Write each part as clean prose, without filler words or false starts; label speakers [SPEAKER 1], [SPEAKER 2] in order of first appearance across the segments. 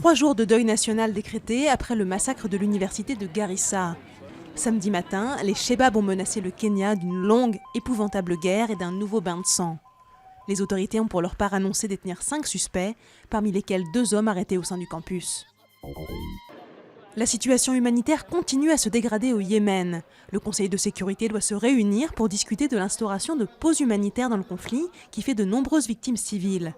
[SPEAKER 1] 3 jours de deuil national décrétés après le massacre de l'université de Garissa. Samedi matin, les Shebabs ont menacé le Kenya d'une longue, épouvantable guerre et d'un nouveau bain de sang. Les autorités ont pour leur part annoncé détenir 5 suspects, parmi lesquels 2 hommes arrêtés au sein du campus. La situation humanitaire continue à se dégrader au Yémen. Le Conseil de sécurité doit se réunir pour discuter de l'instauration de pauses humanitaires dans le conflit qui fait de nombreuses victimes civiles.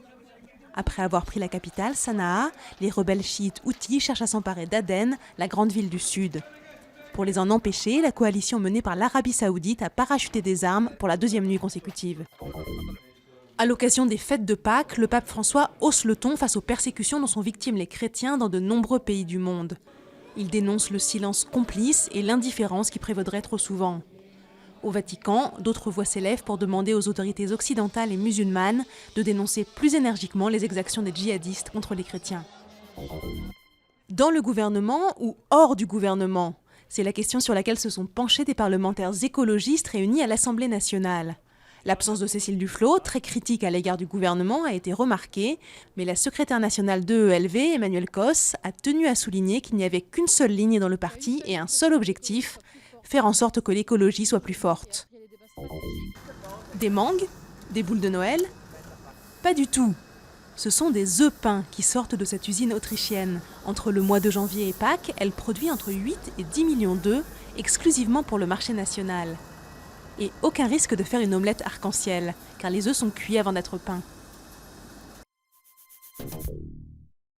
[SPEAKER 1] Après avoir pris la capitale, Sanaa, les rebelles chiites houthis cherchent à s'emparer d'Aden, la grande ville du sud. Pour les en empêcher, la coalition menée par l'Arabie saoudite a parachuté des armes pour la 2e nuit consécutive. À l'occasion des fêtes de Pâques, le pape François hausse le ton face aux persécutions dont sont victimes les chrétiens dans de nombreux pays du monde. Il dénonce le silence complice et l'indifférence qui prévaudrait trop souvent. Au Vatican, d'autres voix s'élèvent pour demander aux autorités occidentales et musulmanes de dénoncer plus énergiquement les exactions des djihadistes contre les chrétiens. Dans le gouvernement ou hors du gouvernement? C'est la question sur laquelle se sont penchés des parlementaires écologistes réunis à l'Assemblée nationale. L'absence de Cécile Duflot, très critique à l'égard du gouvernement, a été remarquée, mais la secrétaire nationale de EELV, Emmanuelle Cos, a tenu à souligner qu'il n'y avait qu'une seule ligne dans le parti et un seul objectif, faire en sorte que l'écologie soit plus forte. Des mangues? Des boules de Noël? Pas du tout. Ce sont des œufs peints qui sortent de cette usine autrichienne. Entre le mois de janvier et Pâques, elle produit entre 8 et 10 millions d'œufs, exclusivement pour le marché national. Et aucun risque de faire une omelette arc-en-ciel, car les œufs sont cuits avant d'être peints.